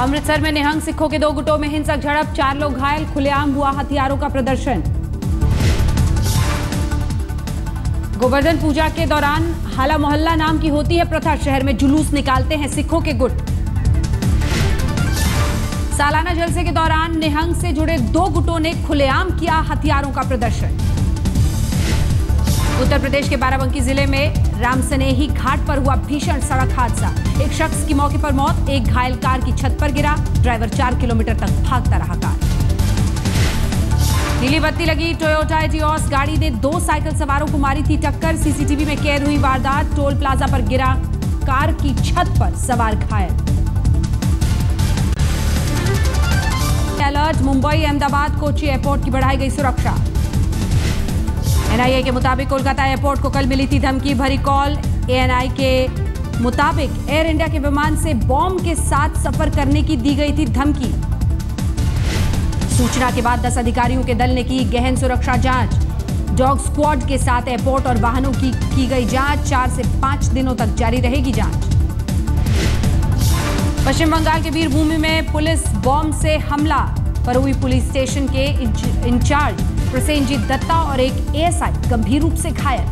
अमृतसर में निहंग सिखों के 2 गुटों में हिंसक झड़प, 4 लोग घायल, खुलेआम हुआ हथियारों का प्रदर्शन। गोवर्धन पूजा के दौरान हाला मोहल्ला नाम की होती है प्रथा, शहर में जुलूस निकालते हैं सिखों के गुट। सालाना जलसे के दौरान निहंग से जुड़े 2 गुटों ने खुलेआम किया हथियारों का प्रदर्शन। उत्तर प्रदेश के बाराबंकी जिले में रामसनेही घाट पर हुआ भीषण सड़क हादसा, एक शख्स की मौके पर मौत, एक घायल कार की छत पर गिरा, ड्राइवर 4 किलोमीटर तक भागता रहा कार। नीली बत्ती लगी टोयोटा एटियोस गाड़ी ने 2 साइकिल सवारों को मारी थी टक्कर, सीसीटीवी में कैद हुई वारदात, टोल प्लाजा पर गिरा कार की छत पर सवार घायल। अलर्ट, मुंबई, अहमदाबाद, कोची एयरपोर्ट की बढ़ाई गई सुरक्षा। एनआईए के मुताबिक कोलकाता एयरपोर्ट को कल मिली थी धमकी भरी कॉल। एएनआई के मुताबिक एयर इंडिया के विमान से बॉम्ब के साथ सफर करने की दी गई थी धमकी। सूचना के बाद 10 अधिकारियों के दल ने की गहन सुरक्षा जांच, डॉग स्क्वाड के साथ एयरपोर्ट और वाहनों की गई जांच, 4 से 5 दिनों तक जारी रहेगी जांच। पश्चिम बंगाल के वीरभूमि में पुलिस बॉम्ब से हमला, परुई पुलिस स्टेशन के इंचार्ज प्रसेनजीत दत्ता और एक एएसआई गंभीर रूप से घायल।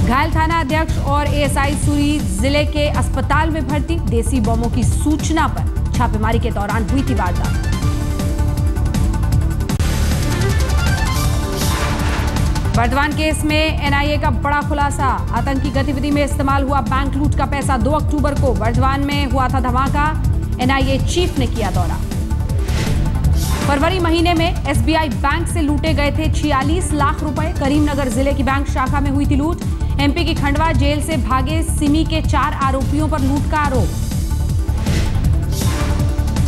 घायल थाना अध्यक्ष और एएसआई सूरी जिले के अस्पताल में भर्ती, देसी बमों की सूचना पर छापेमारी के दौरान हुई थी वारदात। वर्धमान केस में एनआईए का बड़ा खुलासा, आतंकी गतिविधि में इस्तेमाल हुआ बैंक लूट का पैसा। 2 अक्टूबर को वर्धमान में हुआ था धमाका, एनआईए चीफ ने किया दौरा। फरवरी महीने में एसबीआई बैंक से लूटे गए थे 46 लाख रुपए, करीमनगर जिले की बैंक शाखा में हुई थी लूट। एमपी की खंडवा जेल से भागे सिमी के 4 आरोपियों पर लूट का आरोप।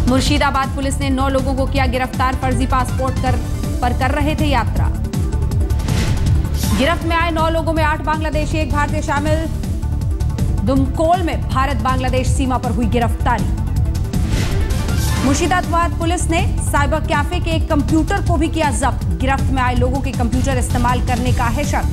मुर्शिदाबाद पुलिस ने 9 लोगों को किया गिरफ्तार, फर्जी पासपोर्ट पर कर रहे थे यात्रा। गिरफ्त में आए 9 लोगों में 8 बांग्लादेशी, 1 भारतीय शामिल। दुमकोल में भारत बांग्लादेश सीमा पर हुई गिरफ्तारी। मुर्शिदाबाद पुलिस ने साइबर कैफे के एक कंप्यूटर को भी किया जब्त, गिरफ्त में आए लोगों के कंप्यूटर इस्तेमाल करने का है शक।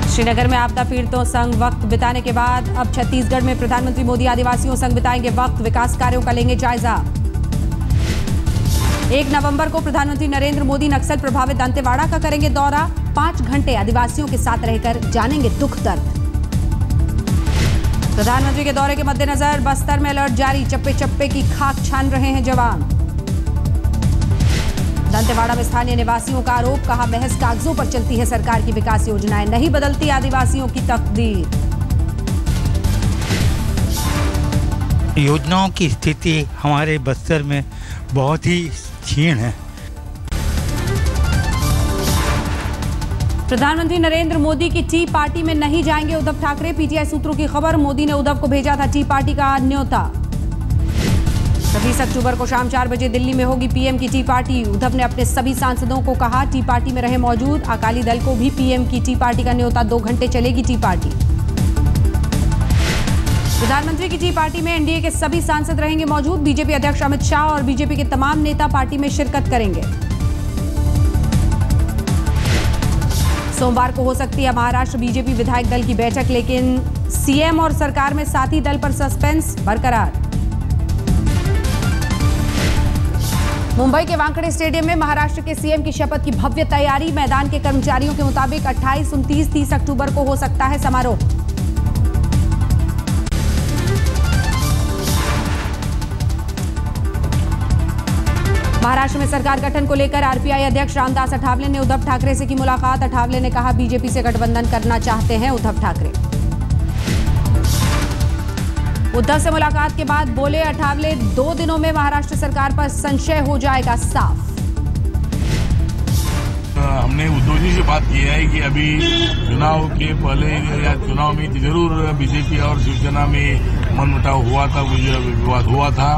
श्रीनगर में आपदा पीड़ितों संग वक्त बिताने के बाद अब छत्तीसगढ़ में प्रधानमंत्री मोदी आदिवासियों संग बिताएंगे वक्त, विकास कार्यों का लेंगे जायजा। 1 नवंबर को प्रधानमंत्री नरेंद्र मोदी नक्सल प्रभावित दंतेवाड़ा का करेंगे दौरा, 5 घंटे आदिवासियों के साथ रहकर जानेंगे दुख दर्द। प्रधानमंत्री के दौरे के मद्देनजर बस्तर में अलर्ट जारी, चप्पे चप्पे की खाक छान रहे हैं जवान। दंतेवाड़ा में स्थानीय निवासियों का आरोप, कहा महज कागजों पर चलती है सरकार की विकास योजनाएं, नहीं बदलती आदिवासियों की तकदीर। योजनाओं की स्थिति हमारे बस्तर में बहुत ही क्षीण है। प्रधानमंत्री नरेंद्र मोदी की टी पार्टी में नहीं जाएंगे उद्धव ठाकरे, पीटीआई सूत्रों की खबर। मोदी ने उद्धव को भेजा था टी पार्टी का न्योता। 26 अक्टूबर को शाम 4 बजे दिल्ली में होगी पीएम की टी पार्टी। उद्धव ने अपने सभी सांसदों को कहा टी पार्टी में रहे मौजूद। अकाली दल को भी पीएम की टी पार्टी का न्योता, 2 घंटे चलेगी टी पार्टी। प्रधानमंत्री की टी पार्टी में एनडीए के सभी सांसद रहेंगे मौजूद। बीजेपी अध्यक्ष अमित शाह और बीजेपी के तमाम नेता पार्टी में शिरकत करेंगे। सोमवार को हो सकती है महाराष्ट्र बीजेपी विधायक दल की बैठक, लेकिन सीएम और सरकार में साथी दल पर सस्पेंस बरकरार। मुंबई के वानखेड़े स्टेडियम में महाराष्ट्र के सीएम की शपथ की भव्य तैयारी। मैदान के कर्मचारियों के मुताबिक 28, 29, 30 अक्टूबर को हो सकता है समारोह। महाराष्ट्र में सरकार गठन को लेकर आरपीआई अध्यक्ष रामदास अठावले ने उद्धव ठाकरे से की मुलाकात। अठावले ने कहा बीजेपी से गठबंधन करना चाहते हैं उद्धव ठाकरे। उद्धव से मुलाकात के बाद बोले अठावले, 2 दिनों में महाराष्ट्र सरकार पर संशय हो जाएगा साफ। हमने उद्धव जी से बात की है कि अभी चुनाव के पहले या चुनाव में जरूर बीजेपी और शिवसेना में मनमुटाव हुआ था, विवाद हुआ था,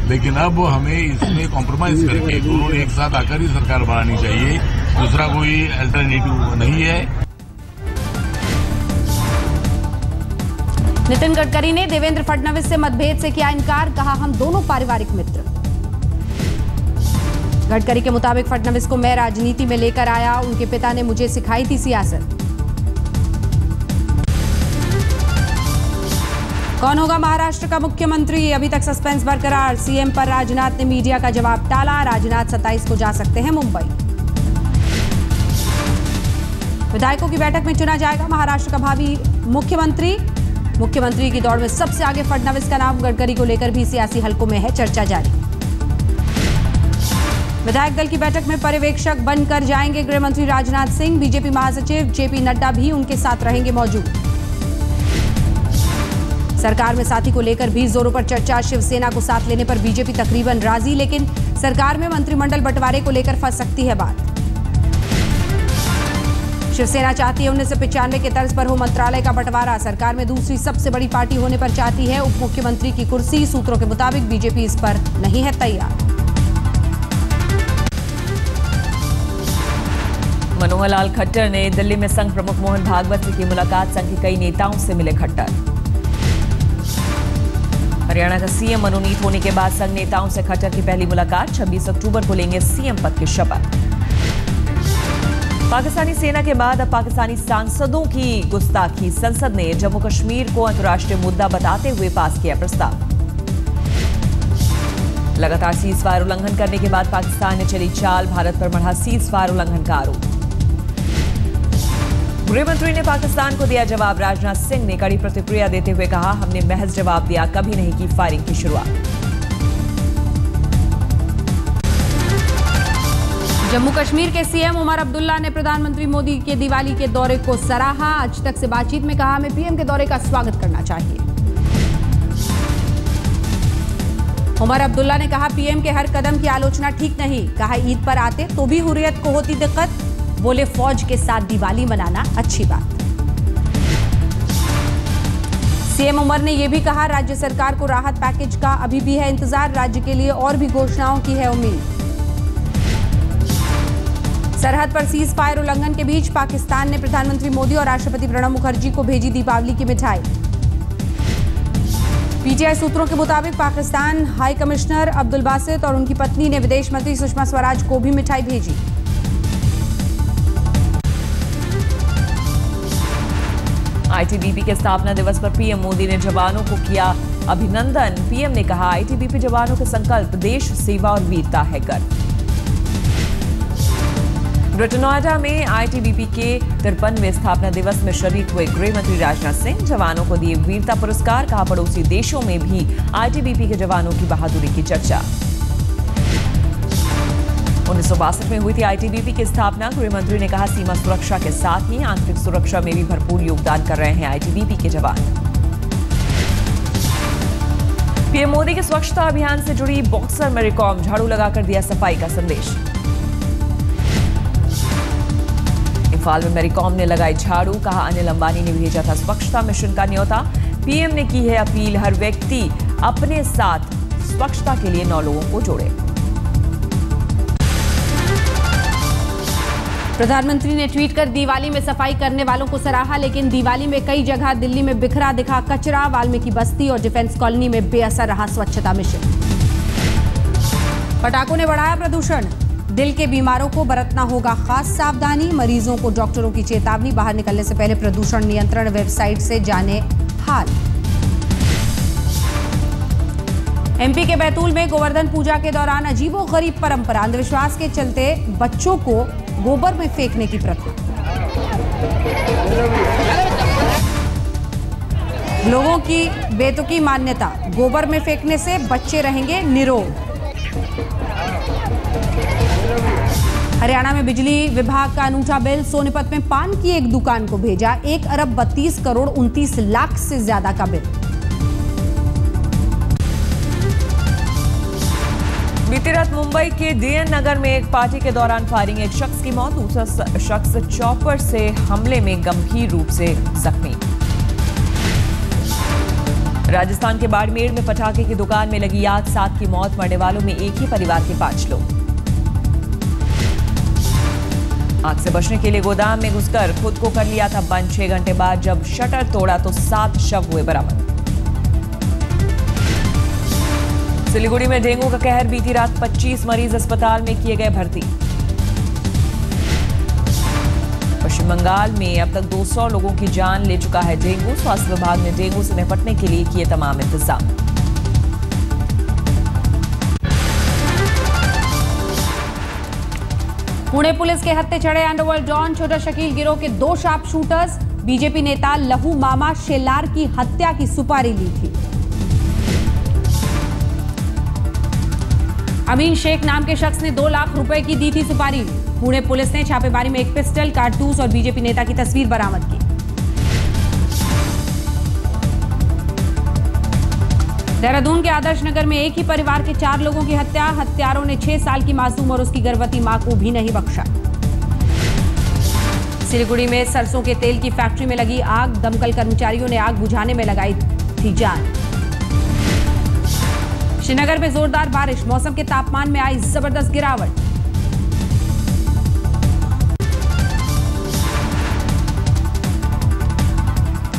लेकिन अब हमें इसमें कॉम्प्रोमाइज करके दोनों ने एक साथ आकर ही सरकार बनानी चाहिए, दूसरा कोई अल्टरनेटिव नहीं है। नितिन गडकरी ने देवेंद्र फडणवीस से मतभेद से किया इनकार, कहा हम दोनों पारिवारिक मित्र। गडकरी के मुताबिक फडणवीस को मैं राजनीति में लेकर आया, उनके पिता ने मुझे सिखाई थी सियासत। कौन होगा महाराष्ट्र का मुख्यमंत्री? अभी तक सस्पेंस बरकरार। सीएम पर राजनाथ ने मीडिया का जवाब टाला। राजनाथ 27 को जा सकते हैं मुंबई। विधायकों की बैठक में चुना जाएगा महाराष्ट्र का भावी मुख्यमंत्री। मुख्यमंत्री की दौड़ में सबसे आगे फडणवीस का नाम। गडकरी को लेकर भी सियासी हलकों में है चर्चा जारी। विधायक दल की बैठक में पर्यवेक्षक बनकर जाएंगे गृह मंत्री राजनाथ सिंह। बीजेपी महासचिव जेपी नड्डा भी उनके साथ रहेंगे मौजूद। सरकार में साथी को लेकर भी जोरों पर चर्चा। शिवसेना को साथ लेने पर बीजेपी तकरीबन राजी, लेकिन सरकार में मंत्रिमंडल बंटवारे को लेकर फंस सकती है बात। शिवसेना चाहती है 1995 के तर्ज पर हो मंत्रालय का बंटवारा। सरकार में दूसरी सबसे बड़ी पार्टी होने पर चाहती है उप मुख्यमंत्री की कुर्सी। सूत्रों के मुताबिक बीजेपी इस पर नहीं है तैयार। मनोहर लाल खट्टर ने दिल्ली में संघ प्रमुख मोहन भागवत से की मुलाकात। संघ के कई नेताओं से मिले खट्टर। हरियाणा का सीएम मनोनीत होने के बाद संघ नेताओं से खट्टर की पहली मुलाकात। 26 अक्टूबर को लेंगे सीएम पद की शपथ। पाकिस्तानी सेना के बाद अब पाकिस्तानी सांसदों की गुस्ताखी। संसद ने जम्मू कश्मीर को अंतर्राष्ट्रीय मुद्दा बताते हुए पास किया प्रस्ताव। लगातार सीजफायर उल्लंघन करने के बाद पाकिस्तान ने चली चाल। भारत पर बढ़ा सीजफायर उल्लंघन का आरोप। गृहमंत्री ने पाकिस्तान को दिया जवाब। राजनाथ सिंह ने कड़ी प्रतिक्रिया देते हुए कहा, हमने महज जवाब दिया, कभी नहीं की फायरिंग की शुरुआत। जम्मू कश्मीर के सीएम उमर अब्दुल्ला ने प्रधानमंत्री मोदी के दिवाली के दौरे को सराहा। आज तक से बातचीत में कहा, हमें पीएम के दौरे का स्वागत करना चाहिए। उमर अब्दुल्ला ने कहा, पीएम के हर कदम की आलोचना ठीक नहीं। कहा, ईद पर आते तो भी हुर्रियत को होती दिक्कत। बोले, फौज के साथ दिवाली मनाना अच्छी बात। सीएम उमर ने यह भी कहा, राज्य सरकार को राहत पैकेज का अभी भी है इंतजार। राज्य के लिए और भी घोषणाओं की है उम्मीद। सरहद पर सीज फायर उल्लंघन के बीच पाकिस्तान ने प्रधानमंत्री मोदी और राष्ट्रपति प्रणब मुखर्जी को भेजी दीपावली की मिठाई। पीटीआई सूत्रों के मुताबिक पाकिस्तान हाई कमिश्नर अब्दुल बासित और उनकी पत्नी ने विदेश मंत्री सुषमा स्वराज को भी मिठाई भेजी। आईटीबीपी के स्थापना दिवस पर पीएम मोदी ने जवानों को किया अभिनंदन। पीएम ने कहा, आईटीबीपी जवानों के संकल्प देश सेवा और वीरता है गर्व। ग्रेटर नोएडा में आईटीबीपी के 53वें स्थापना दिवस में शरीक हुए गृह मंत्री राजनाथ सिंह। जवानों को दिए वीरता पुरस्कार। कहा, पड़ोसी देशों में भी आईटीबीपी के जवानों की बहादुरी की चर्चा। 1962 में हुई थी आईटीबीपी की स्थापना। गृह मंत्री ने कहा, सीमा सुरक्षा के साथ ही आंतरिक सुरक्षा में भी भरपूर योगदान कर रहे हैं आईटीबीपी के जवान। पीएम मोदी के स्वच्छता अभियान से जुड़ी बॉक्सर मेरी कॉम झाड़ू लगाकर दिया सफाई का संदेश। इंफाल में मेरी कॉम ने लगाई झाड़ू। कहा, अनिल अंबानी ने भेजा था स्वच्छता मिशन का न्योता। पीएम ने की है अपील, हर व्यक्ति अपने साथ स्वच्छता के लिए 9 लोगों को जोड़े। प्रधानमंत्री ने ट्वीट कर दिवाली में सफाई करने वालों को सराहा, लेकिन दिवाली में कई जगह दिल्ली में बिखरा दिखा कचरा। वाल्मीकि बस्ती और डिफेंस कॉलोनी में बेअसर रहा स्वच्छता मिशन। पटाखों ने बढ़ाया प्रदूषण। दिल के बीमारों को बरतना होगा खास सावधानी। मरीजों को डॉक्टरों की चेतावनी। बाहर निकलने से पहले प्रदूषण नियंत्रण वेबसाइट से जाने हाल। एमपी के बैतूल में गोवर्धन पूजा के दौरान अजीबोगरीब परंपरा। अंधविश्वास के चलते बच्चों को गोबर में फेंकने की प्रथा। लोगों की बेतुकी मान्यता, गोबर में फेंकने से बच्चे रहेंगे निरोग। हरियाणा में बिजली विभाग का अनूठा बिल। सोनीपत में पान की एक दुकान को भेजा 1 अरब 32 करोड़ 29 लाख से ज्यादा का बिल। बीती रात मुंबई के डीएन नगर में एक पार्टी के दौरान फायरिंग। एक शख्स की मौत, दूसरा शख्स चॉपर से हमले में गंभीर रूप से जख्मी। राजस्थान के बाड़मेर में पटाखे की दुकान में लगी आग, 7 की मौत। मरने वालों में एक ही परिवार के 5 लोग। आग से बचने के लिए गोदाम में घुसकर खुद को कर लिया था बंद। 6 घंटे बाद जब शटर तोड़ा तो 7 शव हुए बरामद। सिलीगुड़ी में डेंगू का कहर। बीती रात 25 मरीज अस्पताल में किए गए भर्ती। पश्चिम बंगाल में अब तक 200 लोगों की जान ले चुका है डेंगू। स्वास्थ्य विभाग ने डेंगू से निपटने के लिए किए तमाम इंतजाम। पुणे पुलिस के हत्थे चढ़े अंडरवर्ल्ड डॉन छोटा शकील गिरोह के 2 शार्प शूटर्स। बीजेपी नेता लहू मामा शेलार की हत्या की सुपारी ली थी। अमीन शेख नाम के शख्स ने 2 लाख रुपए की दी थी सुपारी। पुणे पुलिस ने छापेमारी में एक पिस्टल, कारतूस और बीजेपी नेता की तस्वीर बरामद की। देहरादून के आदर्श नगर में एक ही परिवार के 4 लोगों की हत्या। हत्यारों ने 6 साल की मासूम और उसकी गर्भवती मां को भी नहीं बख्शा। सिलीगुड़ी में सरसों के तेल की फैक्ट्री में लगी आग। दमकल कर्मचारियों ने आग बुझाने में लगाई थी जान। श्रीनगर में जोरदार बारिश, मौसम के तापमान में आई जबरदस्त गिरावट।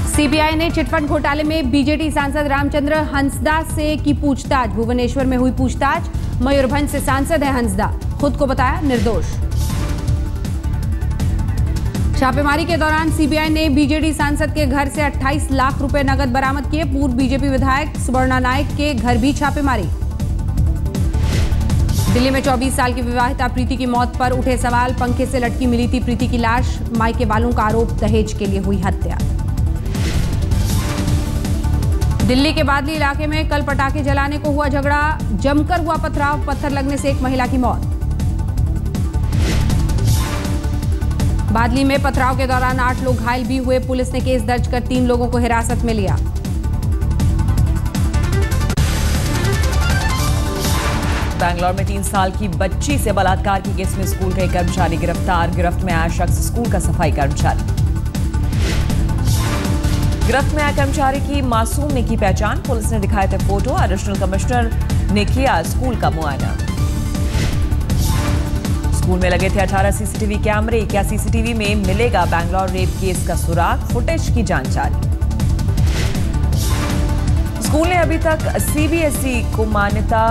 सीबीआई ने चिटफंड घोटाले में बीजेडी सांसद रामचंद्र हंसदा से की पूछताछ। भुवनेश्वर में हुई पूछताछ। मयूरभंज से सांसद है हंसदा, खुद को बताया निर्दोष। छापेमारी के दौरान सीबीआई ने बीजेडी सांसद के घर से 28 लाख रुपए नकद बरामद किए। पूर्व बीजेपी विधायक सुवर्णा नायक के घर भी छापेमारी। दिल्ली में 24 साल की विवाहिता प्रीति की मौत पर उठे सवाल। पंखे से लटकी मिली थी प्रीति की लाश। मायके वालों का आरोप, दहेज के लिए हुई हत्या। दिल्ली के बादली इलाके में कल पटाखे जलाने को हुआ झगड़ा। जमकर हुआ पथराव, पत्थर लगने से एक महिला की मौत। बादली में पथराव के दौरान 8 लोग घायल भी हुए। पुलिस ने केस दर्ज कर 3 लोगों को हिरासत में लिया। बैंगलोर में 3 साल की बच्ची से बलात्कार के केस में स्कूल का एक कर्मचारी गिरफ्तार। गिरफ्त में आया शख्स स्कूल का सफाई कर्मचारी। गिरफ्त में आए कर्मचारी की मासूम ने की पहचान। पुलिस ने दिखाए थे फोटो। एडिशनल कमिश्नर ने किया स्कूल का मुआयना। स्कूल में लगे थे 18 सीसीटीवी कैमरे। क्या सीसीटीवी में मिलेगा बैंगलोर रेप केस का सुराग? फुटेज की जांच जारी। स्कूल ने अभी तक सीबीएसई को मान्यता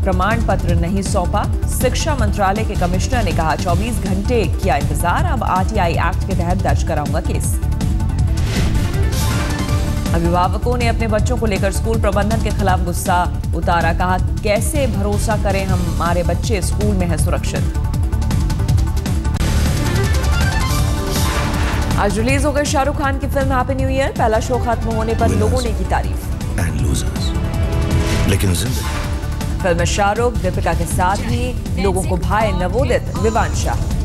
प्रमाण पत्र नहीं सौंपा। शिक्षा मंत्रालय के कमिश्नर ने कहा 24 घंटे किया इंतजार, अब आरटीआई एक्ट के तहत दर्ज कराऊंगा केस। अभिभावकों ने अपने बच्चों को लेकर स्कूल प्रबंधन के खिलाफ गुस्सा उतारा। कहा कैसे भरोसा करें, हमारे बच्चे स्कूल में हैं सुरक्षित। आज रिलीज हो गई शाहरुख खान की फिल्म हैप्पी न्यू ईयर। पहला शो खत्म होने पर लोगों ने की तारीफ। लेकिन फिल्म में शाहरुख, दीपिका के साथ ही लोगों को भाए नवोदित विवान शाह।